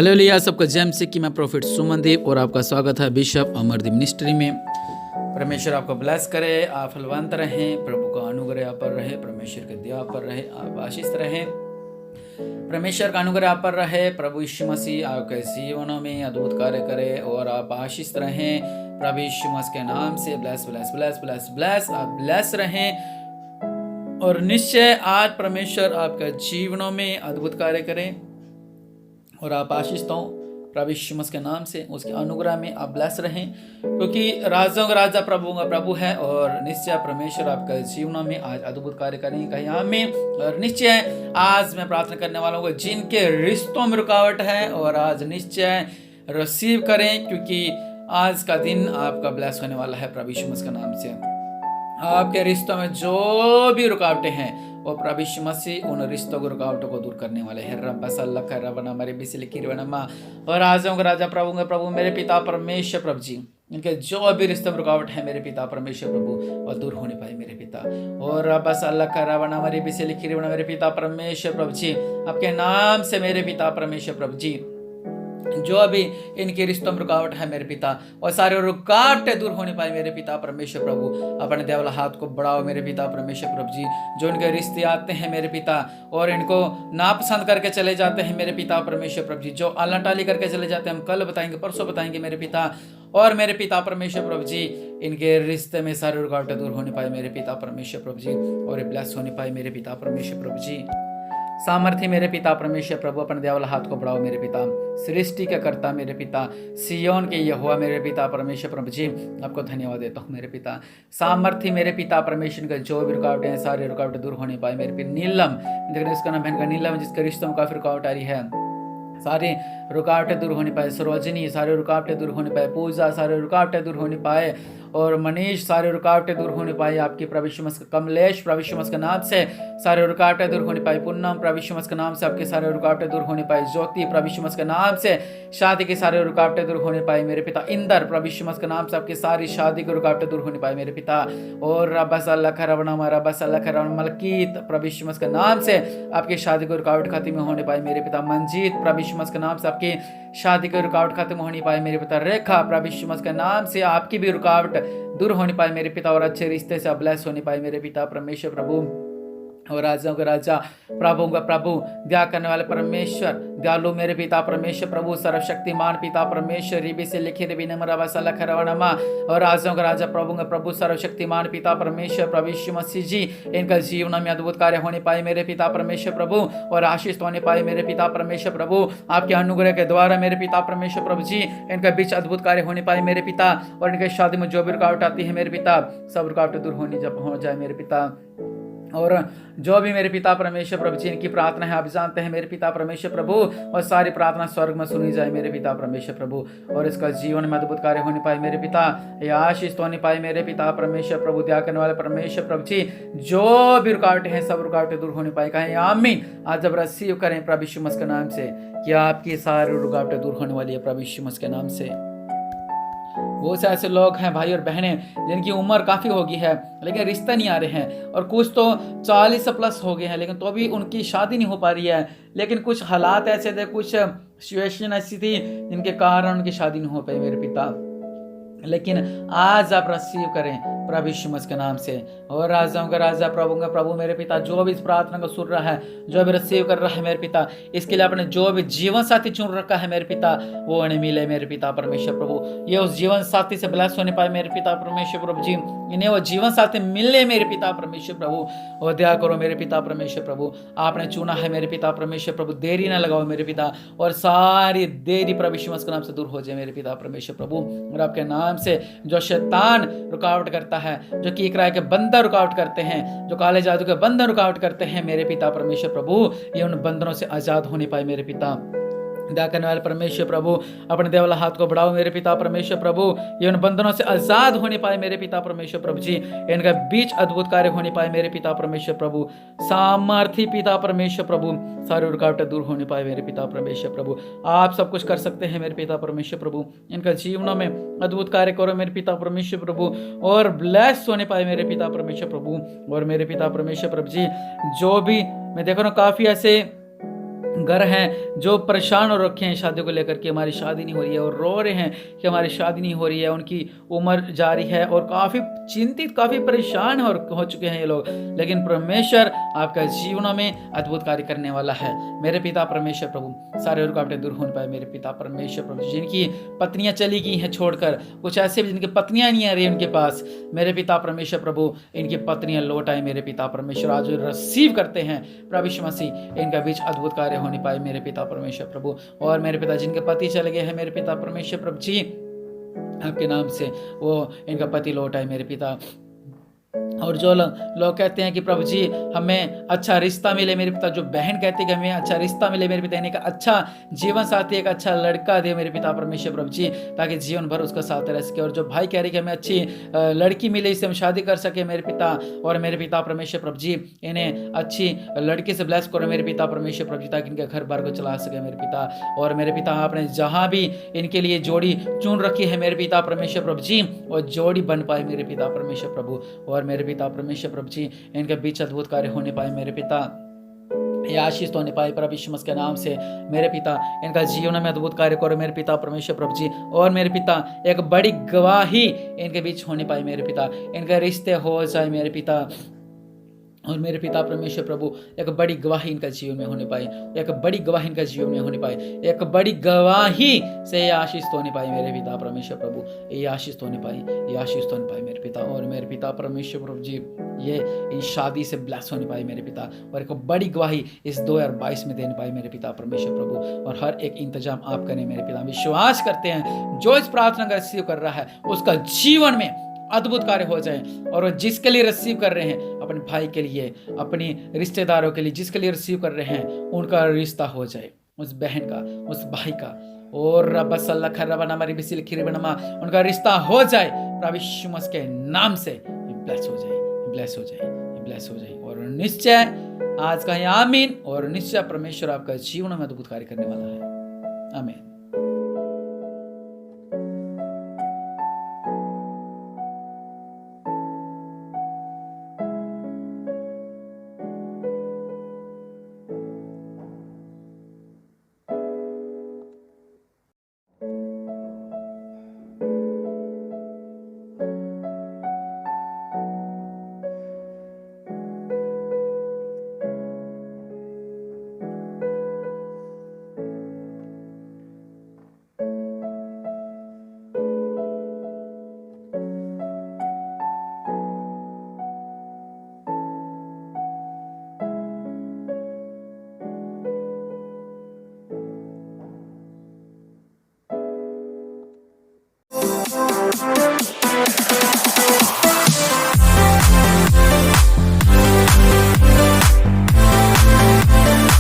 Hallelujah. सबका जय मसीह की। मैं प्रॉफिट सुमनदीप और आपका स्वागत है बिशप अमरदीप मिनिस्ट्री में। परमेश्वर आपको ब्लेस करे, आप फलवंत रहें, प्रभु का अनुग्रह आप पर रहे, परमेश्वर की दया आप पर रहे, आप आशीष रहें, परमेश्वर का अनुग्रह आप पर रहे। प्रभु यीशु मसीह आपके जीवनों में अद्भुत कार्य करे और आप आशीष रहें। प्रभु यीशु मसीह के नाम से bless bless bless bless bless आप ब्लेस रहें और निश्चय आज परमेश्वर आपके जीवनों में अद्भुत कार्य करें और आप आशीष हो। प्रभु यीशु मसीह के नाम से उसके अनुग्रह में आप ब्लेस रहें, क्योंकि राजाओं का राजा प्रभुओं का प्रभु है और निश्चय परमेश्वर आपके जीवनों में आज अद्भुत कार्य करेंगे कहीं आमीन। और निश्चय आज मैं प्रार्थना करने वालों को जिनके रिश्तों में रुकावट है और आज निश्चय रिसीव करें, क्योंकि आज का दिन आपका ब्लेस होने वाला है प्रभु यीशु मसीह के नाम से। आपके रिश्तों में जो भी रुकावटें हैं वो प्रभु यीशु मसीह उन रिश्तों को रुकावटों को दूर करने वाले हैं। रब्बा सल्ला कर रबना मरे बिसली किरवनमा और राजाओं का राजा प्रभु मेरे पिता परमेश्वर प्रभु जी, इनके जो भी रिश्ते में रुकावट है मेरे पिता परमेश्वर प्रभु और दूर होने पाए मेरे पिता। और रब्बा सल्ला कर रबना मरे बिसली किरवना मेरे पिता परमेश्वर प्रभु जी, आपके नाम से मेरे पिता परमेश्वर प्रभु जी, जो भी इनके रिश्तों में रुकावट है मेरे पिता और सारे रुकावटें दूर होने पाए मेरे पिता परमेश्वर प्रभु। अपने देवल हाथ को बढ़ाओ मेरे पिता परमेश्वर प्रभु जी। जो इनके रिश्ते आते हैं मेरे पिता और इनको नापसंद करके चले जाते हैं मेरे पिता परमेश्वर प्रभु जी, जो अल्लाटाली करके चले जाते हैं, हम कल बताएंगे परसों बताएंगे मेरे पिता और मेरे पिता परमेश्वर प्रभु जी, इनके रिश्ते में सारे रुकावटें दूर होने पाए मेरे पिता परमेश्वर प्रभु जी और ब्लेस होने पाए मेरे पिता परमेश्वर प्रभु जी। सामर्थ्य मेरे पिता परमेश्वर प्रभु, अपने देवल हाथ को बढ़ाओ मेरे पिता। सृष्टि का कर्ता मेरे पिता, सियोन के यहोवा मेरे पिता परमेश्वर प्रभु जी, आपको धन्यवाद देता हूँ मेरे पिता। सामर्थ्य मेरे पिता परमेश्वर का जो भी रुकावटें हैं सारी रुकावटें दूर होने पाए मेरे पिता। नीलम, देखने उसका नाम बहन का नीलम, जिसके रिश्तों में काफी रुकावट आ रही है, सारी रुकावटें दूर होने पाए। सरोजनी, सारे रुकावटें दूर होने पाए। पूजा, सारे रुकावटें दूर होने पाए। और मनीष, सारे रुकावटें दूर होने पाए आपकी प्रभु यीशु मसीह। कमलेश, प्रभु यीशु मसीह के नाम से सारे रुकावटें दूर होने पाए। पूनम, प्रभु यीशु मसीह के नाम से आपके सारे रुकावटें दूर होने पाए। ज्योति, प्रभु यीशु मसीह के नाम से शादी के सारे रुकावटें दूर होने पाए मेरे पिता। इंदर, प्रभु यीशु मसीह के नाम से आपकी सारी शादी की रुकावटें दूर होने पाए मेरे पिता। और रब्बस अल्लाह खरवना रब्बस अल्लाह खरवना मलकीत, प्रभु यीशु मसीह के नाम से आपकी शादी की रुकावट खत्म होने पाए मेरे पिता। मंजीत, प्रभु यीशु मसीह के नाम से आपकी शादी की रुकावट खत्म होनी पाए मेरे पिता। रेखा, प्रभु यीशु मसीह के नाम से आपकी भी रुकावट दूर होने पाए मेरे पिता और अच्छे रिश्ते से ब्लेस होने पाए मेरे पिता परमेश्वर प्रभु। और राजाओं का राजा प्रभुओं का प्रभु, दया करने वाले परमेश्वर, दयालु मेरे पिता परमेश्वर प्रभु, सर्वशक्तिमान पिता परमेश्वर, रिबी से लिखे रिबी नमरावासलखरवनमा और राजाओं का राजा प्रभु का प्रभु, सर्वशक्तिमान पिता परमेश्वर प्रभु यीशु मसीह जी, इनका जीवन में अद्भुत कार्य होने पाए मेरे पिता परमेश्वर प्रभु और आशीष होने पाए मेरे पिता परमेश्वर प्रभु। आपके अनुग्रह के द्वारा मेरे पिता परमेश्वर प्रभु जी, इनके बीच अद्भुत कार्य होने पाए मेरे पिता और इनके शादी में जो भी रुकावट आती है मेरे पिता, सब रुकावटें दूर हो जाए मेरे पिता। और जो भी मेरे पिता परमेश्वर प्रभु जी इनकी प्रार्थना है आप जानते हैं मेरे पिता परमेश्वर प्रभु, और सारी प्रार्थना स्वर्ग में सुनी जाए मेरे पिता परमेश्वर प्रभु और इसका जीवन में अद्भुत कार्य होने पाए मेरे पिता, या आशीष होने पाए मेरे पिता परमेश्वर प्रभु। दया करने वाले परमेश्वर प्रभु जी, जो भी रुकावटें हैं सब रुकावटें दूर होने पाए कहें आमीन। आज जब रिसीव करें प्रभु यीशु मसीह के नाम से कि आपकी सारी रुकावटें दूर होने वाली है प्रभु यीशु मसीह के नाम से। बहुत से ऐसे लोग हैं भाई और बहनें जिनकी उम्र काफ़ी हो गई है लेकिन रिश्ता नहीं आ रहे हैं, और कुछ तो 40 प्लस हो गए हैं लेकिन तो भी उनकी शादी नहीं हो पा रही है। लेकिन कुछ हालात ऐसे थे, कुछ सिचुएशन ऐसी थी जिनके कारण उनकी शादी नहीं हो पाई मेरे पिता। लेकिन आज आप रिसीव करें प्रभु यीशु मसीह के नाम से। और राजाओं का राजा प्रभु का प्रभु मेरे पिता, जो भी इस प्रार्थना को सुन रहा है, जो भी रिसीव कर रहा है मेरे पिता, इसके लिए आपने जो भी जीवन साथी चुन रखा है मेरे पिता, वो उन्हें मिले मेरे पिता परमेश्वर प्रभु। ये उस जीवन साथी से ब्लेस होने पाए मेरे पिता परमेश्वर प्रभु जी, इन्हें वो जीवन साथी मिले मेरे पिता परमेश्वर प्रभु। और दया करो मेरे पिता परमेश्वर प्रभु, आपने चुना है मेरे पिता परमेश्वर प्रभु, देरी ना लगाओ मेरे पिता और सारी देरी प्रभु यीशु मसीह के नाम से दूर हो जाए मेरे पिता परमेश्वर प्रभु। और आपके नाम से जो शैतान रुकावट करता है, जो कीकराय के बंधन रुकावट करते हैं, जो काले जादू के बंधन रुकावट करते हैं मेरे पिता परमेश्वर प्रभु, ये उन बंधनों से आजाद होने पाए मेरे पिता। दया करने वाले परमेश्वर प्रभु, अपने देवला हाथ को बढ़ाओ मेरे पिता परमेश्वर प्रभु, ये उन बंधनों से आजाद होने पाए मेरे पिता परमेश्वर प्रभु जी, इनका बीच अद्भुत कार्य होने पाए मेरे पिता परमेश्वर प्रभु। सामर्थी पिता परमेश्वर प्रभु, सारे रुकावटें दूर होने पाए मेरे पिता परमेश्वर प्रभु। आप सब कुछ कर सकते हैं मेरे पिता परमेश्वर प्रभु, इनका जीवनों में अद्भुत कार्य करो मेरे पिता परमेश्वर प्रभु और ब्लेस होने पाए मेरे पिता परमेश्वर प्रभु। और मेरे पिता परमेश्वर प्रभु जी, जो भी मैं देखो ना काफी ऐसे घर हैं जो परेशान हो रखे हैं शादी को लेकर के, हमारी शादी नहीं हो रही है और रो रहे हैं कि हमारी शादी नहीं हो रही है, उनकी उम्र जा रही है और काफ़ी चिंतित, काफ़ी परेशान हो चुके हैं ये लोग। लेकिन परमेश्वर आपका जीवनों में अद्भुत कार्य करने वाला है। मेरे पिता परमेश्वर प्रभु, सारे रुकावटें दूर होने पाए मेरे पिता परमेश्वर प्रभु। जिनकी पत्नियां चली गई हैं छोड़कर, कुछ ऐसे भी जिनकी पत्नियां नहीं आ रही उनके पास, मेरे पिता परमेश्वर प्रभु इनकी पत्नियां लौट आए मेरे पिता परमेश्वर। आज रिसीव करते हैं प्रभु यीशु मसीह, इनका बीच अद्भुत कार्य होने पाए मेरे पिता परमेश्वर प्रभु। और मेरे पिता जिनके पति चले गए हैं मेरे पिता परमेश्वर प्रभु जी, आपके नाम से वो इनका पति लौट आए मेरे पिता। और जो लोग कहते हैं कि प्रभु जी हमें अच्छा रिश्ता मिले मेरे पिता, जो बहन कहती है कि हमें अच्छा रिश्ता मिले मेरे पिता, इन्हें का अच्छा जीवन साथी, एक अच्छा लड़का दे मेरे पिता परमेश्वर प्रभु जी, ताकि जीवन भर उसका साथ रह सके। और जो भाई कह रहे कि हमें अच्छी लड़की मिले, इससे हम शादी कर सके मेरे पिता, और मेरे पिता परमेश्वर प्रभु जी इन्हें अच्छी लड़की से ब्लेस करो मेरे पिता परमेश्वर प्रभु जी, ताकि इनके घर बार को चला सके मेरे पिता। और मेरे पिता आपने जहाँ भी इनके लिए जोड़ी चुन रखी है मेरे पिता परमेश्वर प्रभु जी, और जोड़ी बन पाए मेरे पिता परमेश्वर प्रभु। और मेरे पिता परमेश्वर प्रभु जी इनके बीच अद्भुत कार्य होने पाए मेरे पिता, ये आशीष तो होने पाए प्रभु यीशु मसीह के नाम से मेरे पिता। इनका जीवन में अद्भुत कार्य करो मेरे पिता परमेश्वर प्रभु जी। और मेरे पिता एक बड़ी गवाही इनके बीच होने पाए मेरे पिता, इनके रिश्ते हो जाए मेरे पिता। और मेरे पिता परमेश्वर प्रभु एक बड़ी गवाही इनका जीवन में होने पाए, एक बड़ी गवाही इनका जीवन में होने पाए, एक बड़ी गवाही से ये आशीष तो होने पाए मेरे पिता परमेश्वर प्रभु, ये आशीष तो होने पाए, ये आशीष तो होने पाए मेरे पिता। और मेरे पिता परमेश्वर प्रभु जी ये इन शादी से ब्लेस होने पाए मेरे पिता, और एक बड़ी गवाही इस 2022 में देने पाए मेरे पिता परमेश्वर प्रभु। और हर एक इंतजाम आप करें मेरे पिता। विश्वास करते हैं जो इस प्रार्थना का रिसीव कर रहा है उसका जीवन में अद्भुत कार्य हो जाए, और वो जिसके लिए रिसीव कर रहे हैं, अपने भाई के लिए, अपने रिश्तेदारों के लिए जिसके लिए रिसीव कर रहे हैं, उनका रिश्ता हो जाए, उस बहन का, उस भाई का, और उनका रिश्ता हो जाए प्रभु यीशु मसीह के नाम से। ब्लेस हो जाए, ब्लेस हो जाए, ब्लेस हो जाए। और निश्चय आज का आमीन, और निश्चय परमेश्वर आपका जीवन में अद्भुत कार्य करने वाला है। आमीन।